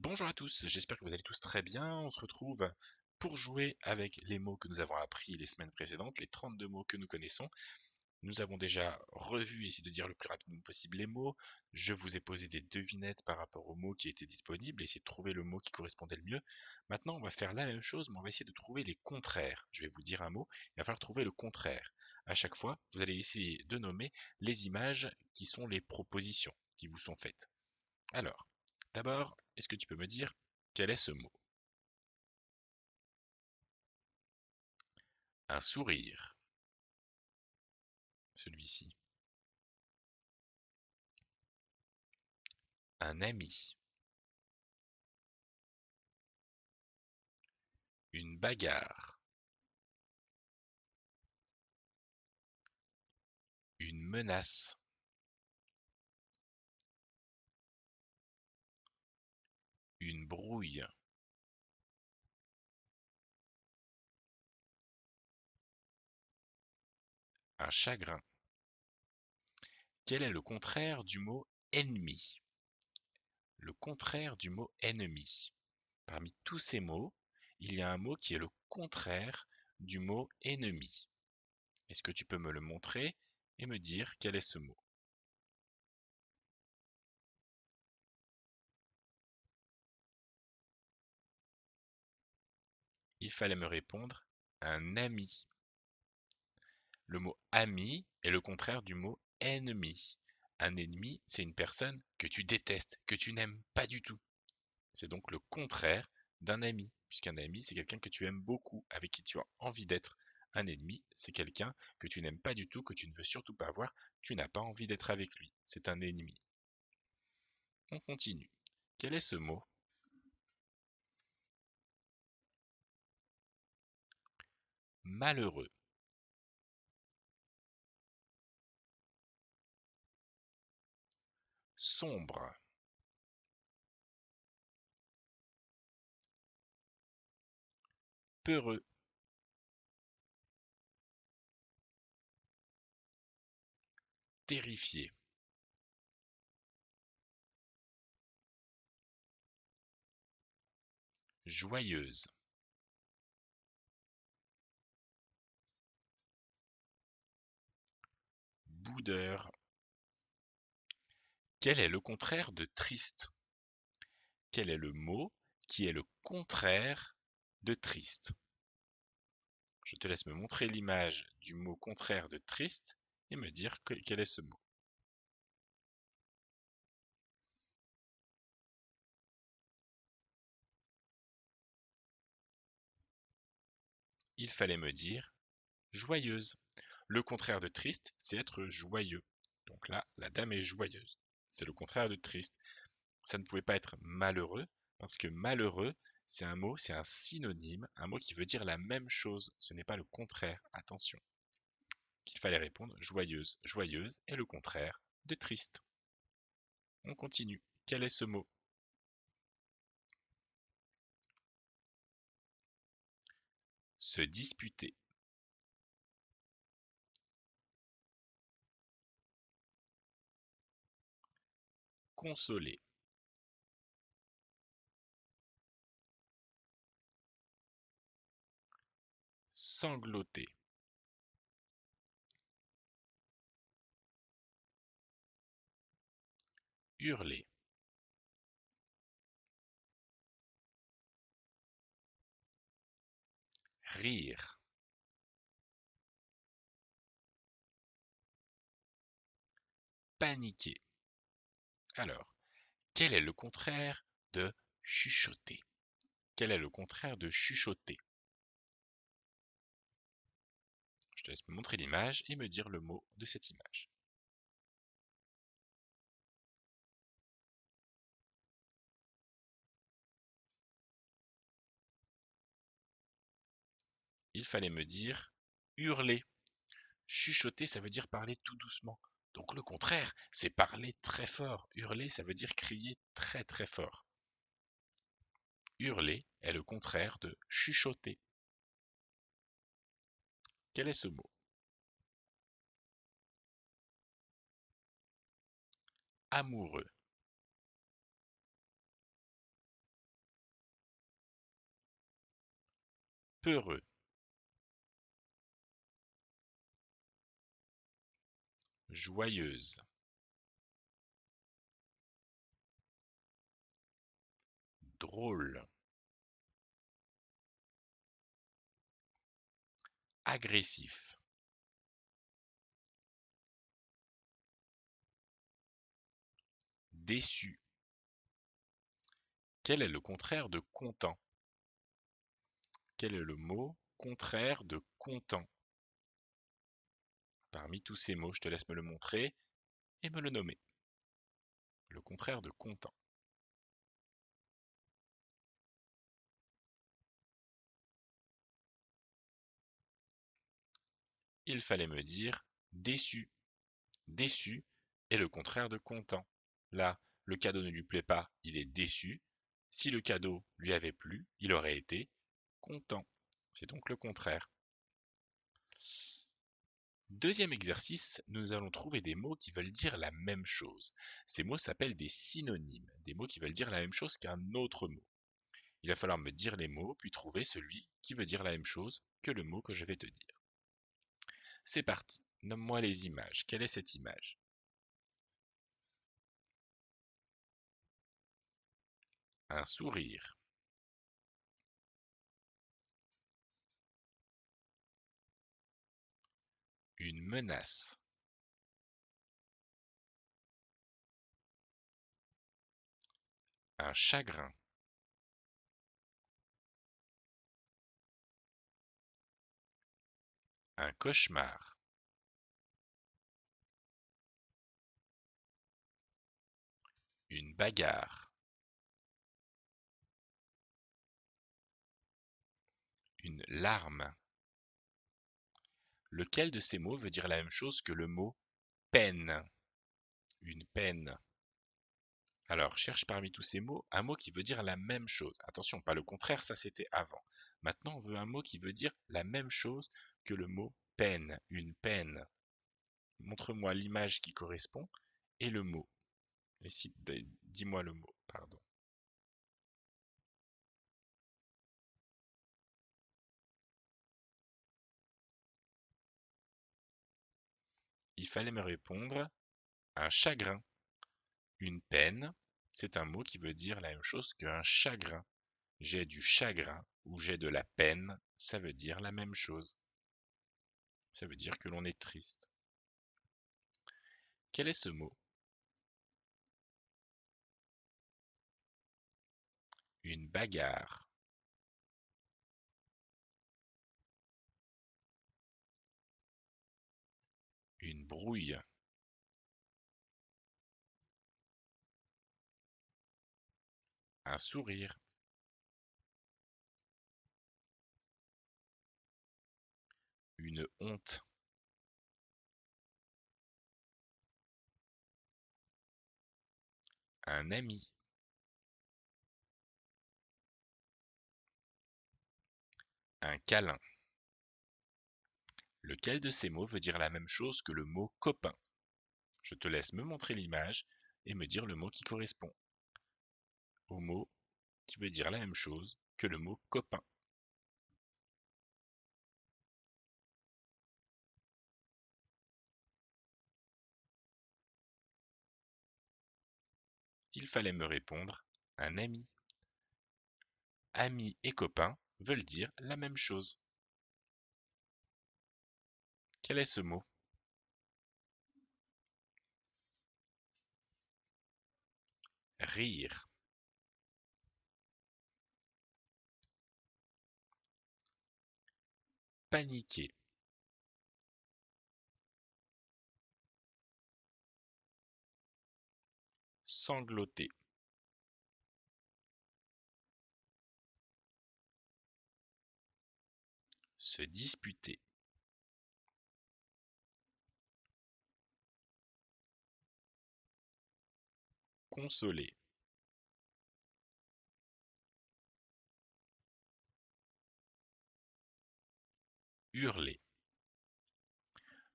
Bonjour à tous, j'espère que vous allez tous très bien. On se retrouve pour jouer avec les mots que nous avons appris les semaines précédentes, les 32 mots que nous connaissons. Nous avons déjà revu, essayé de dire le plus rapidement possible les mots. Je vous ai posé des devinettes par rapport aux mots qui étaient disponibles, essayé de trouver le mot qui correspondait le mieux. Maintenant, on va faire la même chose, mais on va essayer de trouver les contraires. Je vais vous dire un mot, il va falloir trouver le contraire. À chaque fois, vous allez essayer de nommer les images qui sont les propositions qui vous sont faites. Alors, d'abord, est-ce que tu peux me dire quel est ce mot? Un sourire, celui-ci. Un ami, une bagarre, une menace, une brouille, un chagrin. Quel est le contraire du mot ennemi? Le contraire du mot ennemi. Parmi tous ces mots, il y a un mot qui est le contraire du mot ennemi. Est-ce que tu peux me le montrer et me dire quel est ce mot? Il fallait me répondre un ami. Le mot ami est le contraire du mot ennemi. Un ennemi, c'est une personne que tu détestes, que tu n'aimes pas du tout. C'est donc le contraire d'un ami, puisqu'un ami, c'est quelqu'un que tu aimes beaucoup, avec qui tu as envie d'être. Un ennemi, c'est quelqu'un que tu n'aimes pas du tout, que tu ne veux surtout pas voir, tu n'as pas envie d'être avec lui. C'est un ennemi. On continue. Quel est ce mot? Malheureux, sombre, peureux, terrifié, joyeuse, boudeur. Quel est le contraire de triste? Quel est le mot qui est le contraire de triste? Je te laisse me montrer l'image du mot contraire de triste et me dire quel est ce mot. Il fallait me dire joyeuse. Le contraire de triste, c'est être joyeux. Donc là, la dame est joyeuse. C'est le contraire de triste. Ça ne pouvait pas être malheureux, parce que malheureux, c'est un mot, c'est un synonyme, un mot qui veut dire la même chose. Ce n'est pas le contraire. Attention. Il fallait répondre joyeuse. Joyeuse est le contraire de triste. On continue. Quel est ce mot? Se disputer. Consoler. Sangloter. Hurler. Rire. Paniquer. Alors, quel est le contraire de chuchoter? Quel est le contraire de chuchoter? Je te laisse me montrer l'image et me dire le mot de cette image. Il fallait me dire hurler. Chuchoter, ça veut dire parler tout doucement. Donc le contraire, c'est parler très fort. Hurler, ça veut dire crier très très fort. Hurler est le contraire de chuchoter. Quel est ce mot? Amoureux. peureux, joyeuse, drôle, agressif, déçu. Quel est le contraire de content? Quel est le mot contraire de content? Parmi tous ces mots, je te laisse me le montrer et me le nommer. Le contraire de content. Il fallait me dire déçu. Déçu est le contraire de content. Là, le cadeau ne lui plaît pas, il est déçu. Si le cadeau lui avait plu, il aurait été content. C'est donc le contraire. Deuxième exercice, nous allons trouver des mots qui veulent dire la même chose. Ces mots s'appellent des synonymes, des mots qui veulent dire la même chose qu'un autre mot. Il va falloir me dire les mots, puis trouver celui qui veut dire la même chose que le mot que je vais te dire. C'est parti, nomme-moi les images. Quelle est cette image? Un sourire, une menace, un chagrin, un cauchemar, une bagarre, une larme. Lequel de ces mots veut dire la même chose que le mot peine? Une peine. Alors, cherche parmi tous ces mots un mot qui veut dire la même chose. Attention, pas le contraire, ça c'était avant. Maintenant, on veut un mot qui veut dire la même chose que le mot peine, une peine. Montre-moi l'image qui correspond et le mot. Dis-moi le mot, pardon. Il fallait me répondre un chagrin. Une peine, c'est un mot qui veut dire la même chose qu'un chagrin. J'ai du chagrin ou j'ai de la peine, ça veut dire la même chose. Ça veut dire que l'on est triste. Quel est ce mot? Une bagarre, une brouille, un sourire, une honte, un ami, un câlin. Lequel de ces mots veut dire la même chose que le mot copain? Je te laisse me montrer l'image et me dire le mot qui correspond au mot qui veut dire la même chose que le mot copain. Il fallait me répondre un ami. Ami et copain veulent dire la même chose. Quel est ce mot? Rire, paniquer, sangloter, se disputer, consoler, hurler.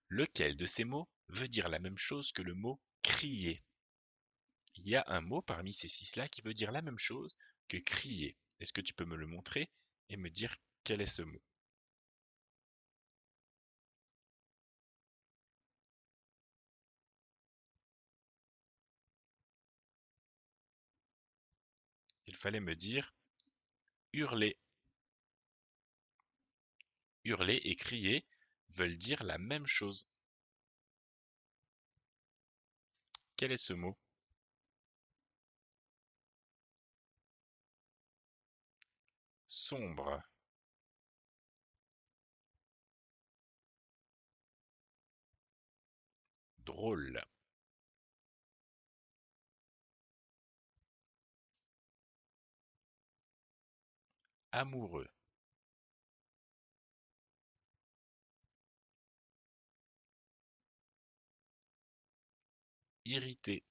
Lequel de ces mots veut dire la même chose que le mot crier? Il y a un mot parmi ces six-là qui veut dire la même chose que crier. Est-ce que tu peux me le montrer et me dire Quel est ce mot? Il fallait me dire hurler. Hurler et crier veulent dire la même chose. Quel est ce mot? Sombre, drôle, amoureux, irrité,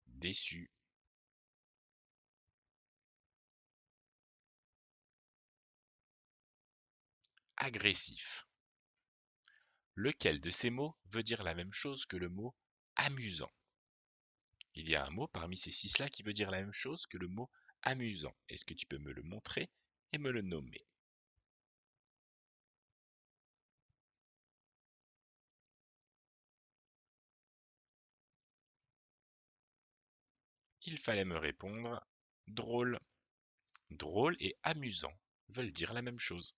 déçu, agressif. Lequel de ces mots veut dire la même chose que le mot amusant? Il y a un mot parmi ces six-là qui veut dire la même chose que le mot amusant. Est-ce que tu peux me le montrer et me le nommer? Il fallait me répondre drôle. Drôle et amusant veulent dire la même chose.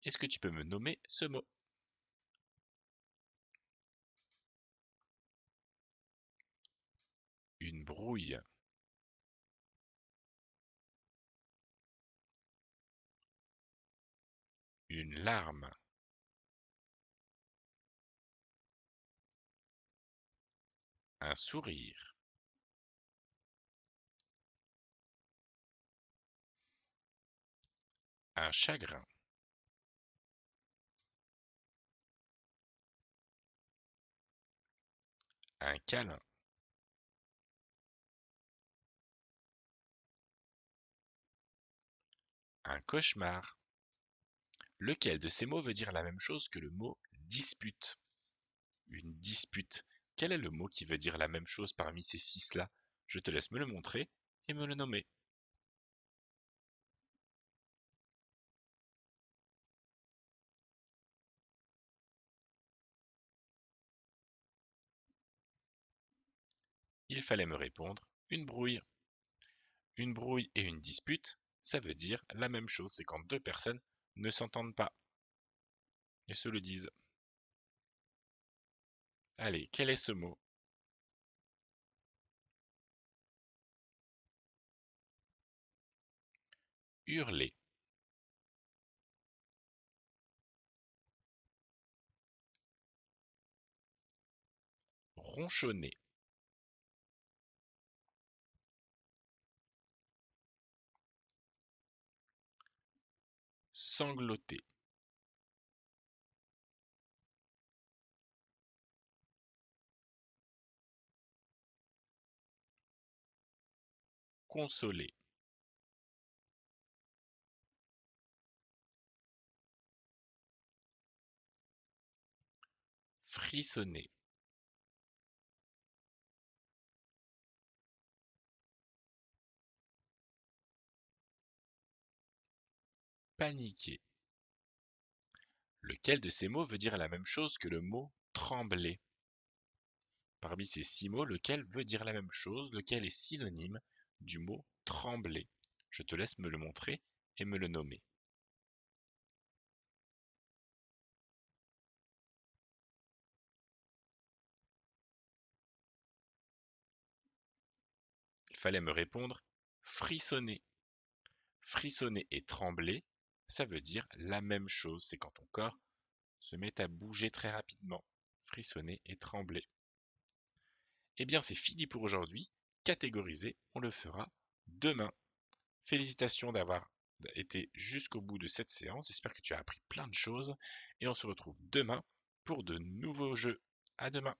Est-ce que tu peux me nommer ce mot? Une brouille, une larme, un sourire, un chagrin, un câlin, un cauchemar. Lequel de ces mots veut dire la même chose que le mot dispute? Une dispute. Quel est le mot qui veut dire la même chose parmi ces six-là? Je te laisse me le montrer et me le nommer. Il fallait me répondre une brouille. Une brouille et une dispute, ça veut dire la même chose, c'est quand deux personnes ne s'entendent pas et se le disent. Allez, quel est ce mot? Hurler, ronchonner, sangloter, consoler, frissonner, paniquer. Lequel de ces mots veut dire la même chose que le mot trembler? Parmi ces six mots, lequel veut dire la même chose? Lequel est synonyme du mot trembler? Je te laisse me le montrer et me le nommer. Il fallait me répondre frissonner. Frissonner et trembler, ça veut dire la même chose. C'est quand ton corps se met à bouger très rapidement. Frissonner et trembler. Eh bien, c'est fini pour aujourd'hui. Catégoriser, on le fera demain. Félicitations d'avoir été jusqu'au bout de cette séance. J'espère que tu as appris plein de choses et on se retrouve demain pour de nouveaux jeux. À demain.